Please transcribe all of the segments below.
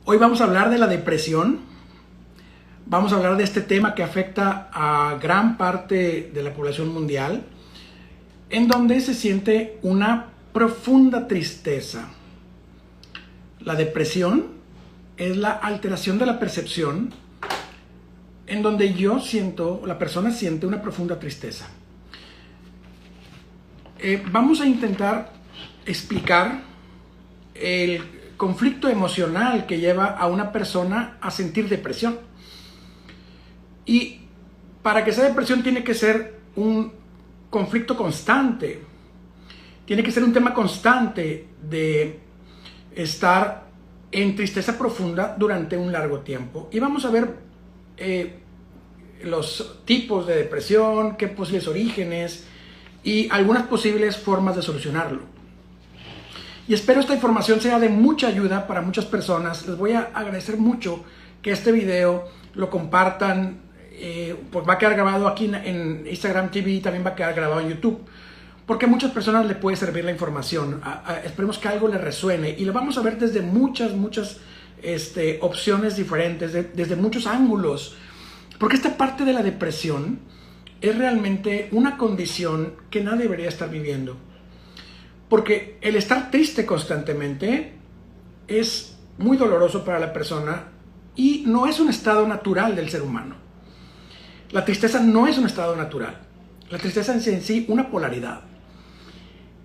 Hoy vamos a hablar de la depresión. Vamos a hablar de este tema que afecta a gran parte de la población mundial, en donde se siente una profunda tristeza. La depresión es la alteración de la percepción en donde la persona siente una profunda tristeza. Vamos a intentar explicar el conflicto emocional que lleva a una persona a sentir depresión. Y para que sea depresión tiene que ser un conflicto constante, tiene que ser un tema constante de estar en tristeza profunda durante un largo tiempo. Y vamos a ver los tipos de depresión, qué posibles orígenes y algunas posibles formas de solucionarlo. Y espero esta información sea de mucha ayuda para muchas personas. Les voy a agradecer mucho que este video lo compartan. Pues va a quedar grabado aquí en Instagram TV y también va a quedar grabado en YouTube, porque a muchas personas le puede servir la información. Esperemos que algo les resuene y lo vamos a ver desde muchas opciones diferentes, desde muchos ángulos, porque esta parte de la depresión es realmente una condición que nadie debería estar viviendo, porque el estar triste constantemente es muy doloroso para la persona y no es un estado natural del ser humano. La tristeza no es un estado natural. La tristeza es en sí una polaridad.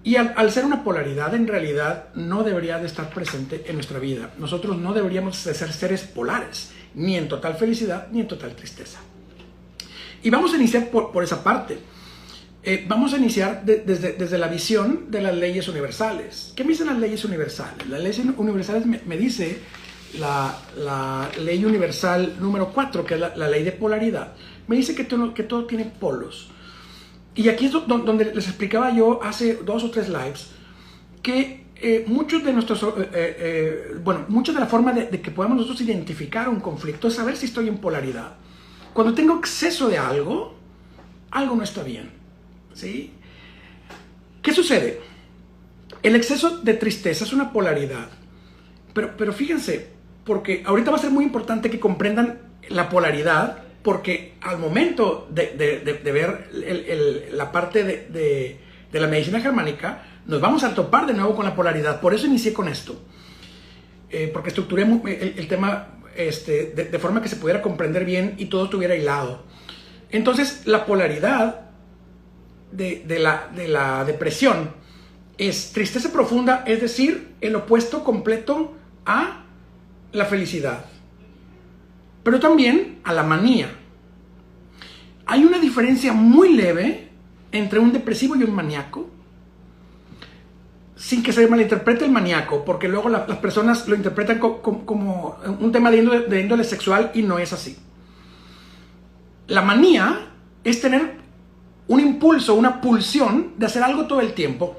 Y al ser una polaridad, en realidad no debería de estar presente en nuestra vida. Nosotros no deberíamos de ser seres polares, ni en total felicidad, ni en total tristeza. Y vamos a iniciar por esa parte. Vamos a iniciar desde la visión de las leyes universales. ¿Qué me dicen las leyes universales? Las leyes universales me dice la ley universal número 4, que es la ley de polaridad. Me dice que todo tiene polos. Y aquí es donde les explicaba yo hace 2 o 3 lives que mucha de la forma de que podamos nosotros identificar un conflicto es saber si estoy en polaridad. Cuando tengo exceso de algo no está bien, ¿sí? ¿Qué sucede? El exceso de tristeza es una polaridad. Pero fíjense, porque ahorita va a ser muy importante que comprendan la polaridad, porque al momento de ver la parte de la medicina germánica, nos vamos a topar de nuevo con la polaridad. Por eso inicié con esto, porque estructuré el tema de forma que se pudiera comprender bien y todo estuviera hilado. Entonces, la polaridad de la depresión es tristeza profunda, es decir, el opuesto completo a la felicidad, pero también a la manía. Hay una diferencia muy leve entre un depresivo y un maníaco, sin que se malinterprete el maníaco, porque luego las personas lo interpretan como un tema de índole sexual, y no es así. La manía es tener un impulso, una pulsión de hacer algo todo el tiempo.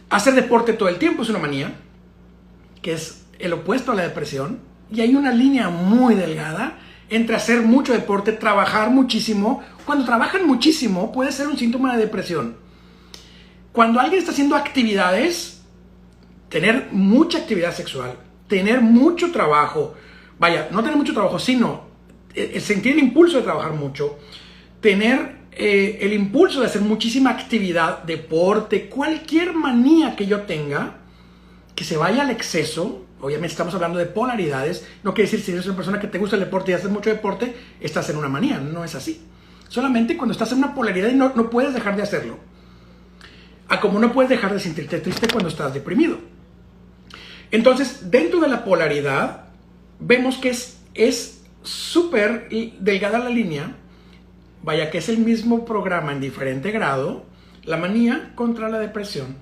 Hacer deporte todo el tiempo es una manía, que es el opuesto a la depresión, y hay una línea muy delgada entre hacer mucho deporte, trabajar muchísimo. Cuando trabajan muchísimo puede ser un síntoma de depresión. Cuando alguien está haciendo actividades, tener mucha actividad sexual, tener mucho trabajo, no tener mucho trabajo, sino sentir el impulso de trabajar mucho, tener el impulso de hacer muchísima actividad, deporte, cualquier manía que yo tenga, que se vaya al exceso. Obviamente estamos hablando de polaridades. No quiere decir, si eres una persona que te gusta el deporte y haces mucho deporte, estás en una manía. No es así. Solamente cuando estás en una polaridad y no puedes dejar de hacerlo. Como no puedes dejar de sentirte triste cuando estás deprimido. Entonces, dentro de la polaridad, vemos que es súper delgada la línea. Que es el mismo programa en diferente grado, la manía contra la depresión.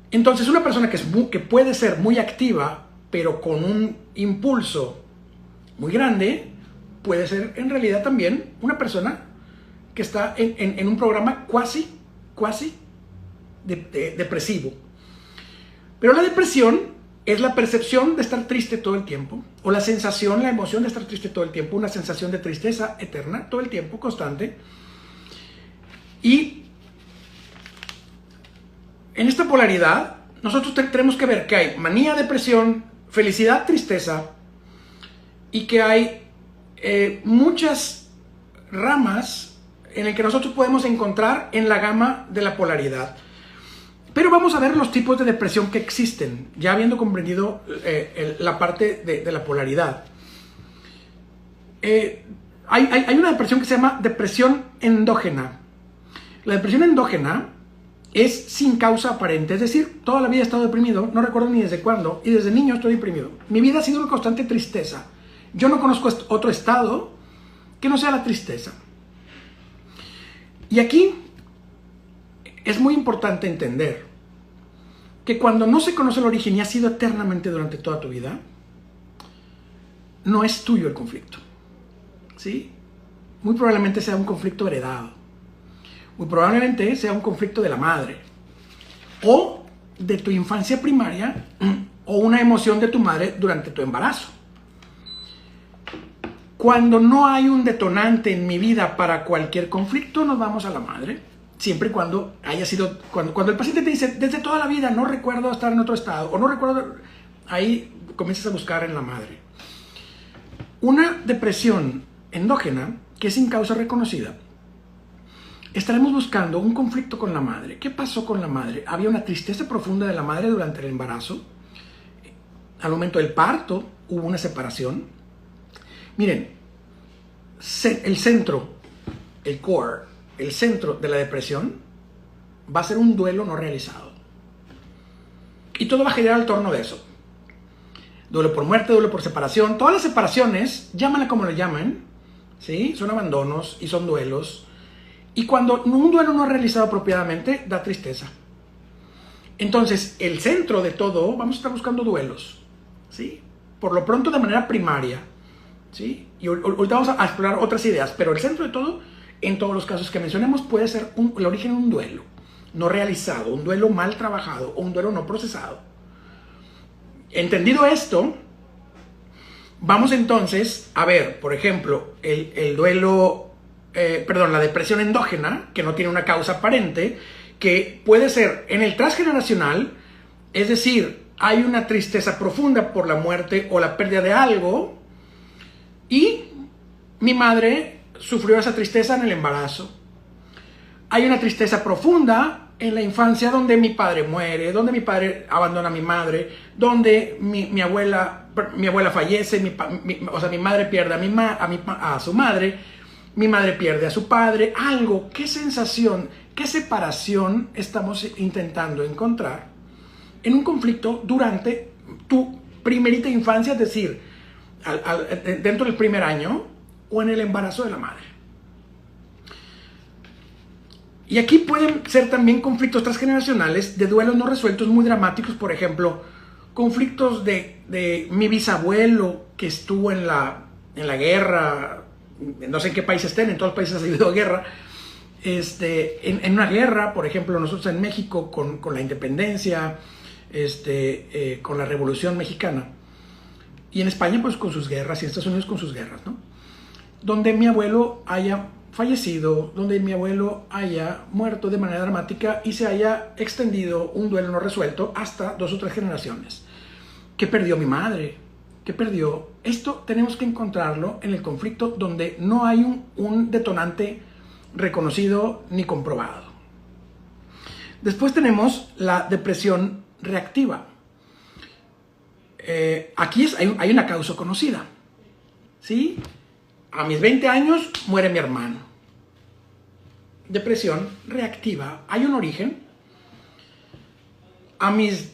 Entonces, una persona que puede ser muy activa, pero con un impulso muy grande, puede ser en realidad también una persona que está en un programa cuasi depresivo. Pero la depresión es la percepción de estar triste todo el tiempo, o la sensación, la emoción de estar triste todo el tiempo, una sensación de tristeza eterna, todo el tiempo, constante. Y en esta polaridad, nosotros tenemos que ver que hay manía, depresión, felicidad, tristeza, y que hay muchas ramas en las que nosotros podemos encontrar en la gama de la polaridad. Pero vamos a ver los tipos de depresión que existen, ya habiendo comprendido la parte de la polaridad. Hay una depresión que se llama depresión endógena. La depresión endógena es sin causa aparente, es decir, toda la vida he estado deprimido, no recuerdo ni desde cuándo, y desde niño estoy deprimido. Mi vida ha sido una constante tristeza. Yo no conozco otro estado que no sea la tristeza. Y aquí es muy importante entender que cuando no se conoce el origen y ha sido eternamente durante toda tu vida, no es tuyo el conflicto, ¿sí? Muy probablemente sea un conflicto heredado. Muy probablemente sea un conflicto de la madre o de tu infancia primaria o una emoción de tu madre durante tu embarazo. Cuando no hay un detonante en mi vida para cualquier conflicto, nos vamos a la madre. Siempre y cuando haya sido, cuando el paciente te dice, desde toda la vida no recuerdo estar en otro estado, o no recuerdo, ahí comienzas a buscar en la madre. Una depresión endógena, que es sin causa reconocida, estaremos buscando un conflicto con la madre. ¿Qué pasó con la madre? Había una tristeza profunda de la madre durante el embarazo. Al momento del parto hubo una separación. Miren, el centro, el core, el centro de la depresión va a ser un duelo no realizado. Y todo va a girar al torno de eso. Duelo por muerte, duelo por separación. Todas las separaciones, llámanla como le llamen, ¿sí? Son abandonos y son duelos. Y cuando un duelo no es realizado apropiadamente, da tristeza. Entonces, el centro de todo, vamos a estar buscando duelos, ¿sí? Por lo pronto de manera primaria, ¿sí? Y ahorita vamos a explorar otras ideas, pero el centro de todo, en todos los casos que mencionemos, puede ser el origen de un duelo no realizado, un duelo mal trabajado o un duelo no procesado. Entendido esto, vamos entonces a ver, por ejemplo, el duelo, la depresión endógena, que no tiene una causa aparente, que puede ser en el transgeneracional, es decir, hay una tristeza profunda por la muerte o la pérdida de algo, y mi madre sufrió esa tristeza en el embarazo. Hay una tristeza profunda en la infancia donde mi padre muere, donde mi padre abandona a mi madre, donde mi abuela fallece, mi madre pierde a su madre, mi madre pierde a su padre. Algo, qué sensación, qué separación estamos intentando encontrar en un conflicto durante tu primerita infancia, es decir, dentro del primer año o en el embarazo de la madre. Y aquí pueden ser también conflictos transgeneracionales de duelos no resueltos muy dramáticos, por ejemplo, conflictos de mi bisabuelo que estuvo en la guerra, no sé en qué país estén, en todos los países ha habido guerra, en una guerra, por ejemplo, nosotros en México con la independencia, con la Revolución Mexicana, y en España pues con sus guerras, y en Estados Unidos con sus guerras, ¿no? Donde mi abuelo haya fallecido, donde mi abuelo haya muerto de manera dramática y se haya extendido un duelo no resuelto hasta 2 o 3 generaciones. ¿Qué perdió mi madre? ¿Qué perdió? Esto tenemos que encontrarlo en el conflicto donde no hay un detonante reconocido ni comprobado. Después tenemos la depresión reactiva. Aquí hay una causa conocida, ¿sí? A mis 20 años muere mi hermano. Depresión reactiva. Hay un origen. A mis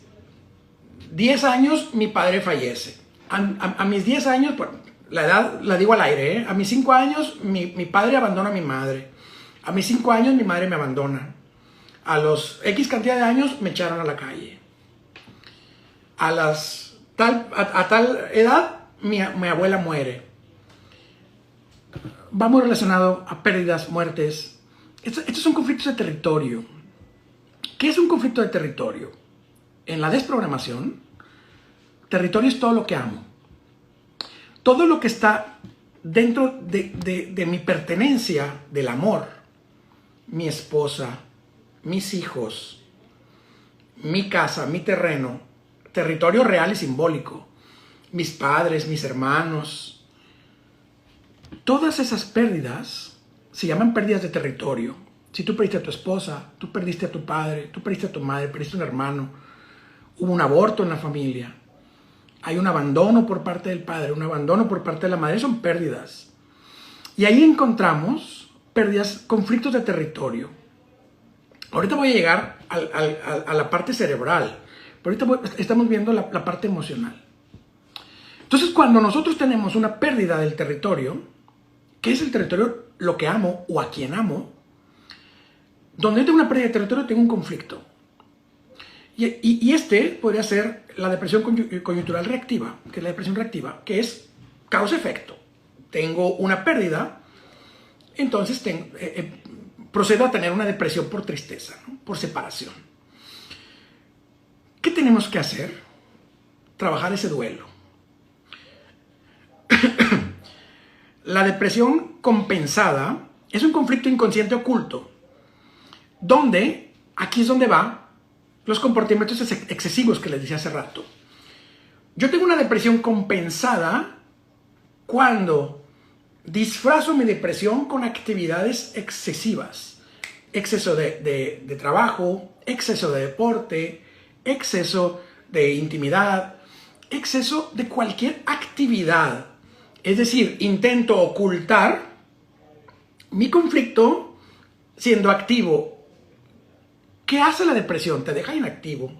10 años mi padre fallece. A mis 10 años, bueno, la edad la digo al aire, ¿eh? A mis 5 años mi padre abandona a mi madre. A mis 5 años mi madre me abandona. A los X cantidad de años me echaron a la calle. A tal edad mi abuela muere. Va muy relacionado a pérdidas, muertes. Estos son conflictos de territorio. ¿Qué es un conflicto de territorio? En la desprogramación, territorio es todo lo que amo. Todo lo que está dentro de mi pertenencia, del amor. Mi esposa, mis hijos, mi casa, mi terreno. Territorio real y simbólico. mis padres, mis hermanos. Todas esas pérdidas se llaman pérdidas de territorio. Si tú perdiste a tu esposa, tú perdiste a tu padre, tú perdiste a tu madre, perdiste a un hermano, hubo un aborto en la familia, hay un abandono por parte del padre, un abandono por parte de la madre, son pérdidas. Y ahí encontramos pérdidas, conflictos de territorio. Ahorita voy a llegar a la parte cerebral, pero ahorita estamos viendo la parte emocional. Entonces, cuando nosotros tenemos una pérdida del territorio, ¿qué es el territorio? Lo que amo o a quien amo. Donde yo tengo una pérdida de territorio, tengo un conflicto. Y este podría ser la depresión coyuntural reactiva, que es la depresión reactiva, que es causa-efecto. Tengo una pérdida, entonces procedo a tener una depresión por tristeza, ¿no? Por separación. ¿Qué tenemos que hacer? Trabajar ese duelo. La depresión compensada es un conflicto inconsciente oculto, donde, aquí es donde va los comportamientos excesivos que les decía hace rato. Yo tengo una depresión compensada cuando disfrazo mi depresión con actividades excesivas. Exceso de trabajo, exceso de deporte, exceso de intimidad, exceso de cualquier actividad. Es decir, intento ocultar mi conflicto siendo activo. ¿Qué hace la depresión? Te deja inactivo.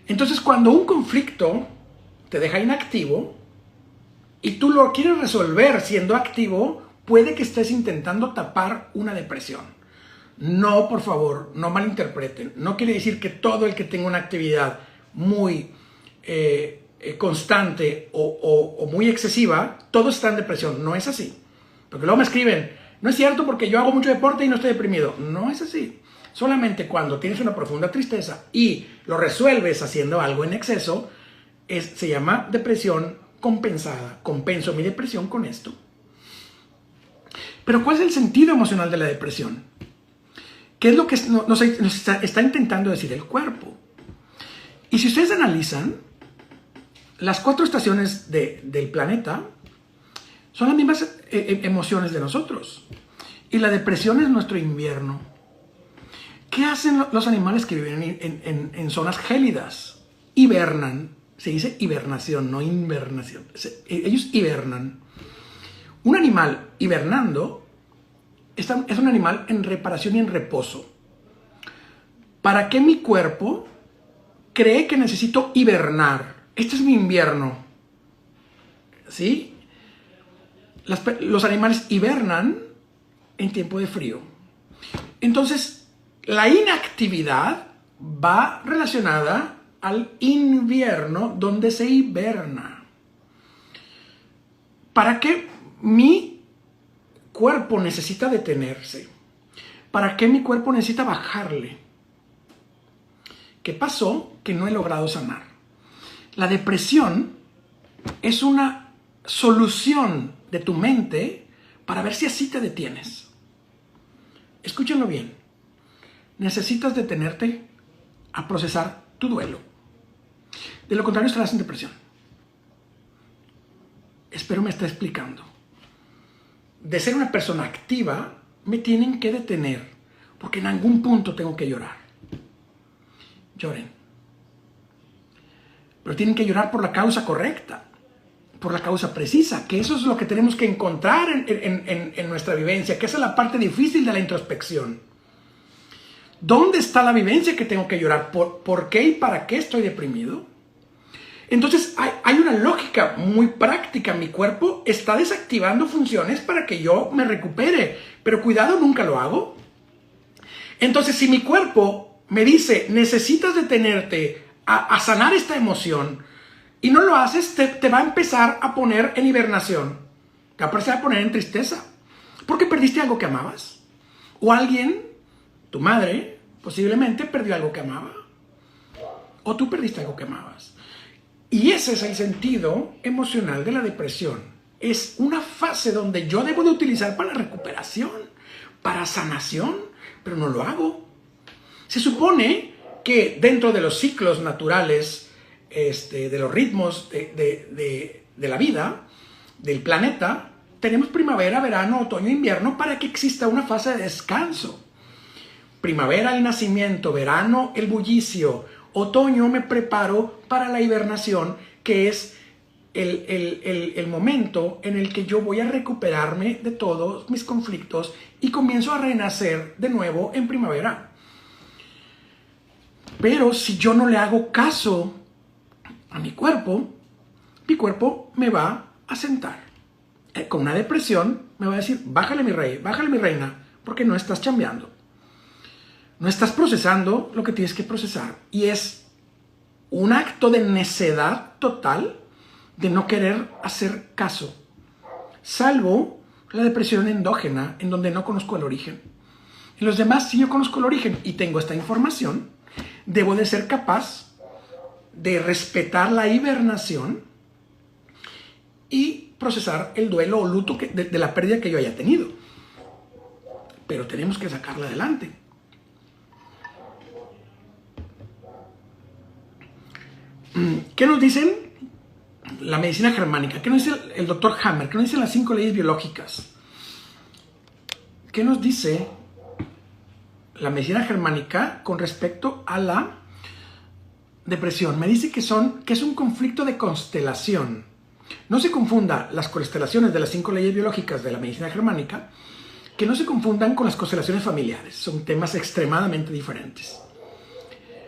Entonces, cuando un conflicto te deja inactivo y tú lo quieres resolver siendo activo, puede que estés intentando tapar una depresión. No, por favor, no malinterpreten. No quiere decir que todo el que tenga una actividad muy constante o muy excesiva, todo está en depresión. No es así. Porque luego me escriben, no es cierto porque yo hago mucho deporte y no estoy deprimido. No es así. Solamente cuando tienes una profunda tristeza y lo resuelves haciendo algo en exceso, se llama depresión compensada. Compenso mi depresión con esto. Pero ¿cuál es el sentido emocional de la depresión? ¿Qué es lo que nos está intentando decir el cuerpo? Y si ustedes analizan, las 4 estaciones del planeta son las mismas emociones de nosotros. Y la depresión es nuestro invierno. ¿Qué hacen los animales que viven en zonas gélidas? Hibernan. Se dice hibernación, no invernación. Ellos hibernan. Un animal hibernando es un animal en reparación y en reposo. ¿Para qué mi cuerpo cree que necesito hibernar? Este es mi invierno. ¿Sí? Los animales hibernan en tiempo de frío. Entonces, la inactividad va relacionada al invierno donde se hiberna. ¿Para qué mi cuerpo necesita detenerse? ¿Para qué mi cuerpo necesita bajarle? ¿Qué pasó? Que no he logrado sanar. La depresión es una solución de tu mente para ver si así te detienes. Escúchenlo bien. Necesitas detenerte a procesar tu duelo. De lo contrario estarás en depresión. Espero me esté explicando. De ser una persona activa, me tienen que detener, porque en algún punto tengo que llorar. Lloren. Pero tienen que llorar por la causa correcta, por la causa precisa, que eso es lo que tenemos que encontrar en nuestra vivencia, que esa es la parte difícil de la introspección. ¿Dónde está la vivencia que tengo que llorar? ¿Por qué y para qué estoy deprimido? Entonces hay una lógica muy práctica. Mi cuerpo está desactivando funciones para que yo me recupere. Pero cuidado, nunca lo hago. Entonces, si mi cuerpo me dice, necesitas detenerte a sanar esta emoción, y no lo haces, te va a empezar a poner en hibernación. Te va a empezar a poner en tristeza. Porque perdiste algo que amabas. O alguien, tu madre, posiblemente perdió algo que amaba. O tú perdiste algo que amabas. Y ese es el sentido emocional de la depresión. Es una fase donde yo debo de utilizar para recuperación, para sanación, pero no lo hago. Se supone que dentro de los ciclos naturales de los ritmos de la vida, del planeta, tenemos primavera, verano, otoño, invierno para que exista una fase de descanso. Primavera, el nacimiento; verano, el bullicio; otoño, me preparo para la hibernación, que es el momento en el que yo voy a recuperarme de todos mis conflictos y comienzo a renacer de nuevo en primavera. Pero si yo no le hago caso a mi cuerpo me va a sentar. Con una depresión me va a decir: bájale mi rey, bájale mi reina, porque no estás chambeando. No estás procesando lo que tienes que procesar. Y es un acto de necedad total de no querer hacer caso. Salvo la depresión endógena, en donde no conozco el origen. En los demás, si yo conozco el origen y tengo esta información, debo de ser capaz de respetar la hibernación y procesar el duelo o luto de la pérdida que yo haya tenido. Pero tenemos que sacarla adelante. ¿Qué nos dicen la medicina germánica? ¿Qué nos dice el doctor Hammer? ¿Qué nos dicen las 5 leyes biológicas? ¿Qué nos dice la medicina germánica con respecto a la depresión? Me dice que es un conflicto de constelación. No se confunda las constelaciones de las 5 leyes biológicas de la medicina germánica, que no se confundan con las constelaciones familiares. Son temas extremadamente diferentes.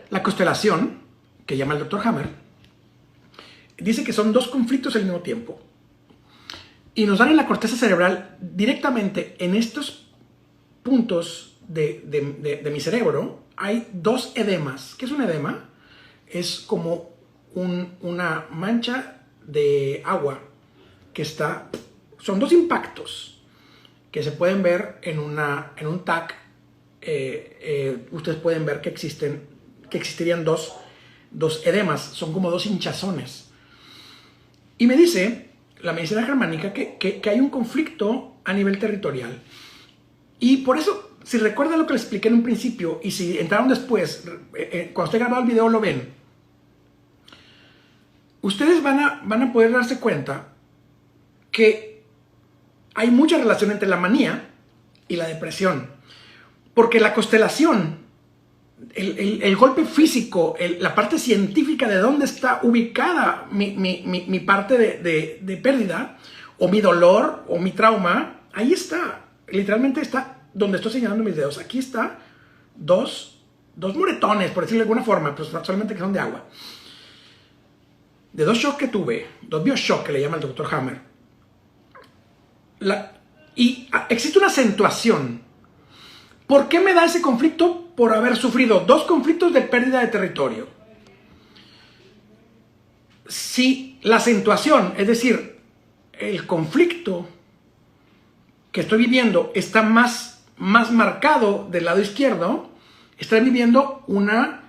La constelación, que llama el doctor Hammer, dice que son 2 conflictos al mismo tiempo. Y nos dan en la corteza cerebral directamente en estos puntos de mi cerebro. Hay 2 edemas. ¿Qué es un edema? Es como una mancha de agua que está... Son 2 impactos que se pueden ver en un TAC. Ustedes pueden ver que existirían dos edemas. Son como 2 hinchazones. Y me dice la medicina germánica que hay un conflicto a nivel territorial. Y por eso, si recuerdan lo que les expliqué en un principio, y si entraron después, cuando esté grabado el video lo ven, ustedes van a poder darse cuenta que hay mucha relación entre la manía y la depresión. Porque la constelación, el golpe físico, la parte científica de dónde está ubicada mi parte de pérdida, o mi dolor, o mi trauma, ahí está. Literalmente está donde estoy señalando mis dedos. Aquí está dos moretones, por decirlo de alguna forma, pues solamente que son de agua. De 2 shocks que tuve, 2 bioshock que le llama el doctor Hammer. Y existe una acentuación. ¿Por qué me da ese conflicto? Por haber sufrido 2 conflictos de pérdida de territorio. Si la acentuación, es decir, el conflicto que estoy viviendo está más marcado del lado izquierdo, estoy viviendo una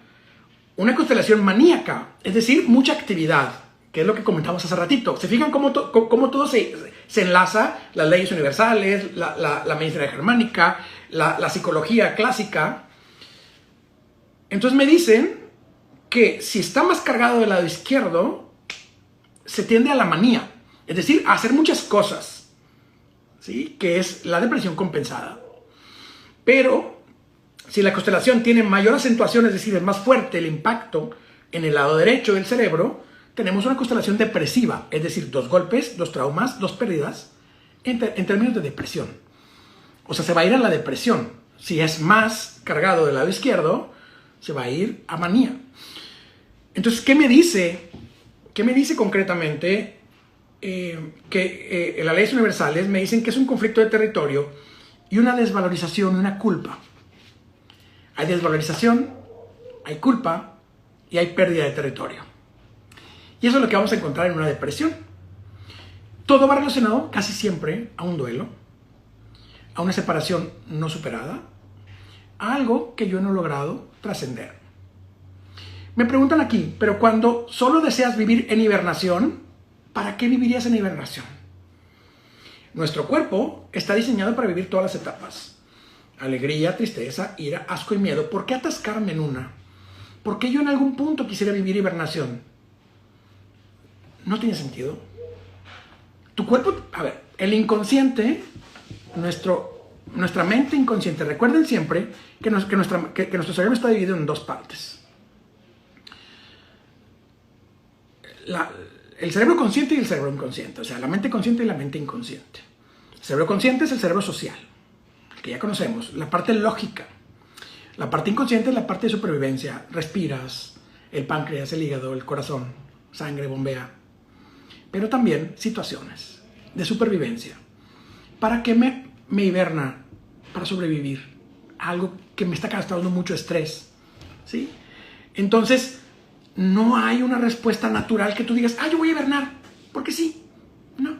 constelación maníaca, es decir, mucha actividad, que es lo que comentamos hace ratito. ¿Se fijan cómo todo se enlaza? Las leyes universales, la medicina germánica, la psicología clásica. Entonces me dicen que si está más cargado del lado izquierdo, se tiende a la manía, es decir, a hacer muchas cosas, ¿sí? Que es la depresión compensada. Pero si la constelación tiene mayor acentuación, es decir, es más fuerte el impacto en el lado derecho del cerebro, tenemos una constelación depresiva, es decir, 2 golpes, 2 traumas, 2 pérdidas en términos de depresión. O sea, se va a ir a la depresión. Si es más cargado del lado izquierdo, se va a ir a manía. Entonces, ¿qué me dice? ¿Qué me dice concretamente? Que las leyes universales me dicen que es un conflicto de territorio y una desvalorización, una culpa. Hay desvalorización, hay culpa y hay pérdida de territorio. Y eso es lo que vamos a encontrar en una depresión. Todo va relacionado casi siempre a un duelo, a una separación no superada, a algo que yo no he logrado trascender. Me preguntan aquí, pero cuando solo deseas vivir en hibernación, ¿para qué vivirías en hibernación? Nuestro cuerpo está diseñado para vivir todas las etapas. Alegría, tristeza, ira, asco y miedo. ¿Por qué atascarme en una? ¿Por qué yo en algún punto quisiera vivir hibernación? No tiene sentido. Tu cuerpo, a ver, el inconsciente, nuestra mente inconsciente, recuerden siempre que nuestro cerebro está dividido en dos partes. El cerebro consciente y el cerebro inconsciente, o sea, la mente consciente y la mente inconsciente. El cerebro consciente es el cerebro social, el que ya conocemos, la parte lógica. La parte inconsciente es la parte de supervivencia. Respiras, el páncreas, el hígado, el corazón, sangre bombea. Pero también situaciones de supervivencia. ¿Para qué me hiberna? Para sobrevivir. Algo que me está causando mucho estrés. ¿Sí? Entonces, no hay una respuesta natural que tú digas, yo voy a hibernar, porque sí. No.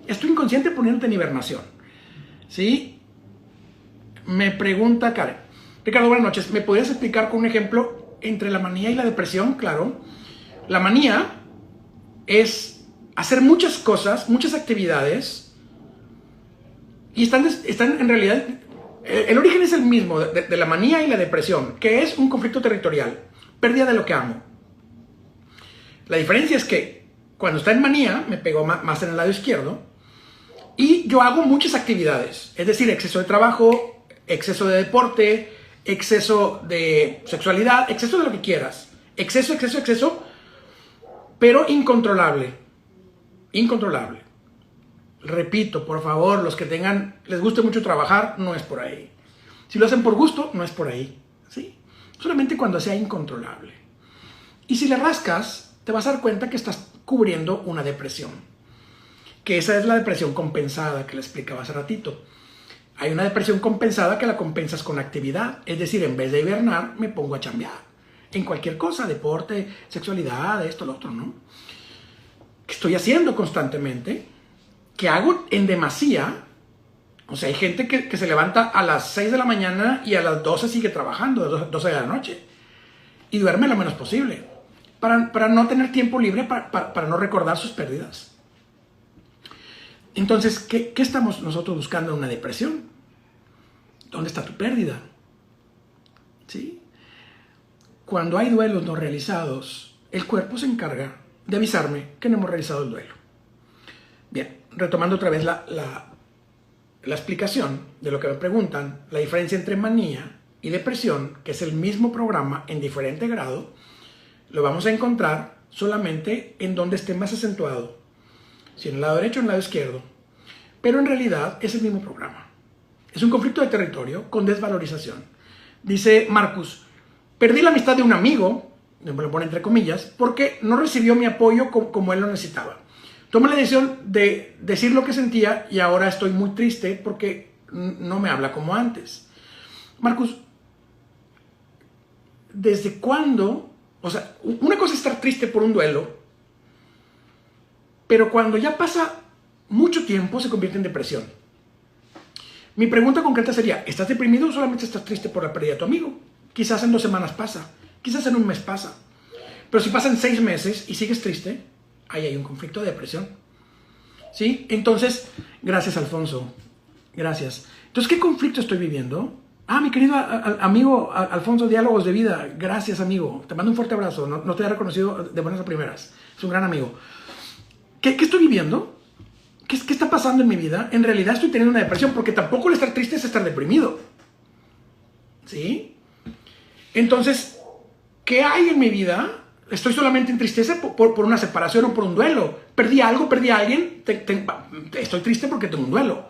Es tu inconsciente poniéndote en hibernación. ¿Sí? Me pregunta Karen. Ricardo, buenas noches. ¿Me podrías explicar con un ejemplo entre la manía y la depresión? Claro. La manía es hacer muchas cosas, muchas actividades, y están en realidad, el origen es el mismo de la manía y la depresión, que es un conflicto territorial, pérdida de lo que amo. La diferencia es que cuando está en manía, me pegó más en el lado izquierdo, y yo hago muchas actividades, es decir, exceso de trabajo, exceso de deporte, exceso de sexualidad, exceso de lo que quieras, exceso, pero incontrolable. Incontrolable. Repito, por favor, los que les guste mucho trabajar, no es por ahí. Si lo hacen por gusto, no es por ahí. ¿Sí? Solamente cuando sea incontrolable. Y si le rascas, te vas a dar cuenta que estás cubriendo una depresión. Que esa es la depresión compensada que le explicaba hace ratito. Hay una depresión compensada que la compensas con actividad. Es decir, en vez de hibernar, me pongo a chambear. En cualquier cosa, deporte, sexualidad, esto, lo otro, ¿no? Que estoy haciendo constantemente, que hago en demasía. O sea, hay gente que se levanta a las 6 de la mañana y a las 12 sigue trabajando, a las 12 de la noche. Y duerme lo menos posible. Para no tener tiempo libre, para no recordar sus pérdidas. Entonces, ¿qué estamos nosotros buscando en una depresión? ¿Dónde está tu pérdida? ¿Sí? Cuando hay duelos no realizados, el cuerpo se encarga de avisarme que no hemos realizado el duelo. Bien, retomando otra vez la explicación de lo que me preguntan, la diferencia entre manía y depresión, que es el mismo programa en diferente grado, lo vamos a encontrar solamente en donde esté más acentuado, si en el lado derecho o en el lado izquierdo. Pero en realidad es el mismo programa. Es un conflicto de territorio con desvalorización. Dice Marcus, perdí la amistad de un amigo, me lo pone entre comillas, porque no recibió mi apoyo como él lo necesitaba. Tomé la decisión de decir lo que sentía y ahora estoy muy triste porque no me habla como antes. Marcus, ¿desde cuándo? O sea, una cosa es estar triste por un duelo, pero cuando ya pasa mucho tiempo se convierte en depresión. Mi pregunta concreta sería, ¿estás deprimido o solamente estás triste por la pérdida de tu amigo? Quizás en 2 semanas pasa, quizás en 1 mes pasa. Pero si pasan 6 meses y sigues triste, ahí hay un conflicto de depresión. ¿Sí? Entonces, gracias Alfonso, gracias. Entonces, ¿qué conflicto estoy viviendo? Mi querido amigo Alfonso, Diálogos de Vida, gracias amigo, te mando un fuerte abrazo, no te he reconocido de buenas a primeras, es un gran amigo. ¿Qué estoy viviendo? ¿Qué está pasando en mi vida? En realidad estoy teniendo una depresión, porque tampoco el estar triste es estar deprimido. ¿Sí? Entonces, ¿qué hay en mi vida? Estoy solamente en tristeza por una separación o por un duelo. Perdí algo, perdí a alguien, estoy triste porque tengo un duelo.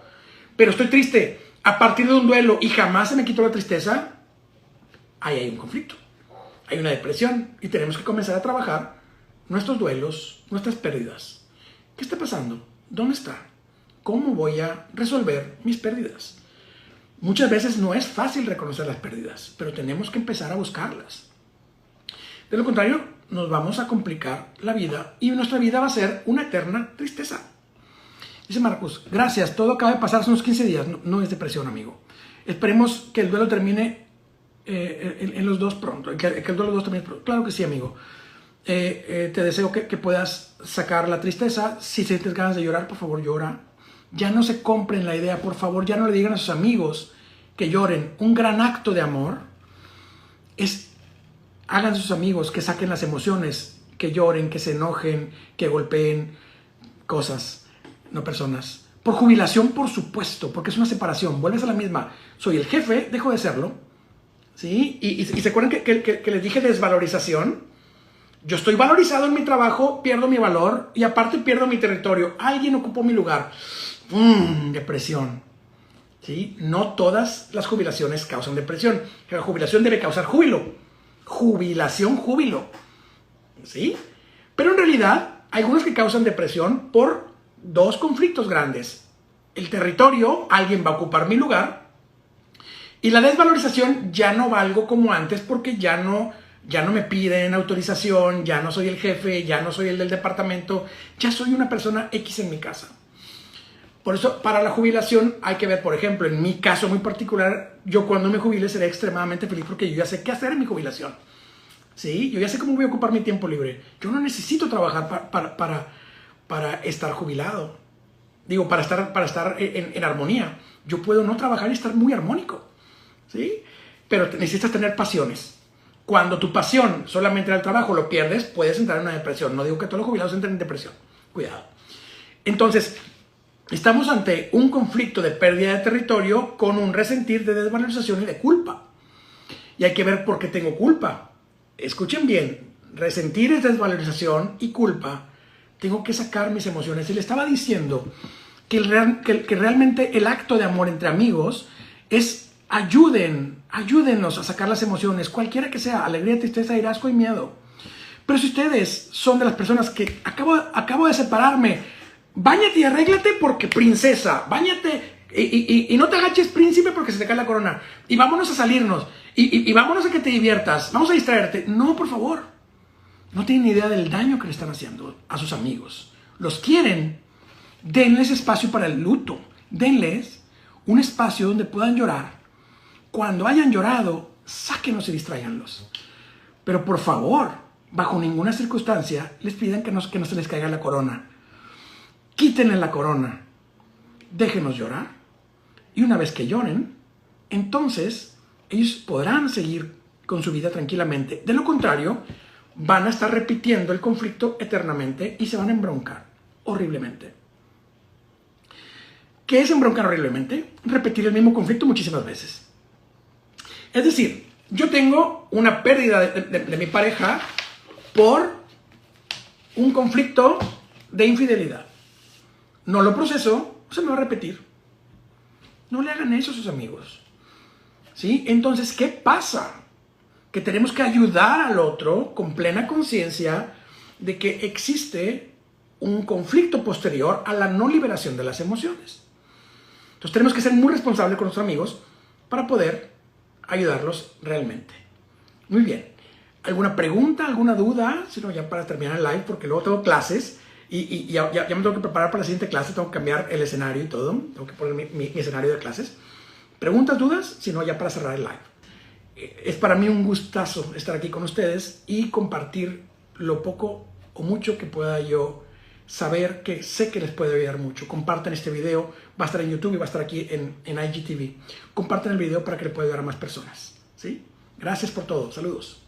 Pero estoy triste a partir de un duelo y jamás se me quitó la tristeza. Ahí hay un conflicto, hay una depresión y tenemos que comenzar a trabajar nuestros duelos, nuestras pérdidas. ¿Qué está pasando? ¿Dónde está? ¿Cómo voy a resolver mis pérdidas? Muchas veces no es fácil reconocer las pérdidas, pero tenemos que empezar a buscarlas. De lo contrario, nos vamos a complicar la vida y nuestra vida va a ser una eterna tristeza. Dice Marcus, gracias, todo acaba de pasar hace unos 15 días. No es depresión, amigo. Esperemos que el duelo termine en los dos pronto, que el duelo de los dos termine pronto. Claro que sí, amigo. Te deseo que puedas sacar la tristeza. Si sientes ganas de llorar, por favor llora. Ya no se compren la idea, por favor, ya no le digan a sus amigos que lloren. Un gran acto de amor es, hagan a sus amigos que saquen las emociones que lloren, que se enojen, que golpeen cosas, no personas. Por jubilación, por supuesto, porque es una separación. Vuelves a la misma. Soy el jefe, dejo de serlo. ¿Sí? Y se acuerdan que les dije desvalorización. Yo estoy valorizado en mi trabajo, pierdo mi valor y aparte pierdo mi territorio. Alguien ocupó mi lugar. Depresión. ¿Sí? No todas las jubilaciones causan depresión. La jubilación debe causar júbilo. Jubilación, júbilo. ¿Sí? Pero en realidad hay algunos que causan depresión por dos conflictos grandes. El territorio, alguien va a ocupar mi lugar. Y la desvalorización, ya no valgo como antes porque ya no me piden autorización, ya no soy el jefe, ya no soy el del departamento, ya soy una persona X en mi casa. Por eso, para la jubilación hay que ver, por ejemplo, en mi caso muy particular, yo cuando me jubile seré extremadamente feliz porque yo ya sé qué hacer en mi jubilación. ¿Sí? Yo ya sé cómo voy a ocupar mi tiempo libre. Yo no necesito trabajar para estar jubilado. Digo, para estar en armonía. Yo puedo no trabajar y estar muy armónico. ¿Sí? Pero necesitas tener pasiones. Cuando tu pasión solamente era el trabajo, lo pierdes, puedes entrar en una depresión. No digo que todos los jubilados entren en depresión. Cuidado. Entonces, estamos ante un conflicto de pérdida de territorio con un resentir de desvalorización y de culpa. Y hay que ver por qué tengo culpa. Escuchen bien. Resentir es desvalorización y culpa. Tengo que sacar mis emociones. Y le estaba diciendo que realmente el acto de amor entre amigos es ayúdennos a sacar las emociones, cualquiera que sea, alegría, tristeza, ira, asco y miedo. Pero si ustedes son de las personas que acabo de separarme, báñate y arréglate porque princesa, báñate y no te agaches príncipe porque se te cae la corona. Y vámonos a salirnos, y vámonos a que te diviertas, vamos a distraerte. No, por favor. No tienen idea del daño que le están haciendo a sus amigos. Los quieren, denles espacio para el luto, denles un espacio donde puedan llorar. Cuando hayan llorado, sáquenlos y distráiganlos. Pero por favor, bajo ninguna circunstancia, les pidan que no se les caiga la corona. Quítenle la corona. Déjenos llorar. Y una vez que lloren, entonces ellos podrán seguir con su vida tranquilamente. De lo contrario, van a estar repitiendo el conflicto eternamente y se van a embroncar horriblemente. ¿Qué es embroncar horriblemente? Repetir el mismo conflicto muchísimas veces. Es decir, yo tengo una pérdida de mi pareja por un conflicto de infidelidad. No lo proceso, se me va a repetir. No le hagan eso a sus amigos. ¿Sí? Entonces, ¿qué pasa? Que tenemos que ayudar al otro con plena conciencia de que existe un conflicto posterior a la no liberación de las emociones. Entonces tenemos que ser muy responsables con nuestros amigos para poder ayudarlos realmente. Muy bien. ¿Alguna pregunta, alguna duda? Si no, ya para terminar el live, porque luego tengo clases y ya me tengo que preparar para la siguiente clase, tengo que cambiar el escenario y todo, tengo que poner mi escenario de clases. ¿Preguntas, dudas? Si no, ya para cerrar el live. Es para mí un gustazo estar aquí con ustedes y compartir lo poco o mucho que pueda yo saber, que sé que les puede ayudar mucho. Compartan este video, va a estar en YouTube y va a estar aquí en IGTV. Compartan el video para que le pueda ayudar a más personas. ¿Sí? Gracias por todo. Saludos.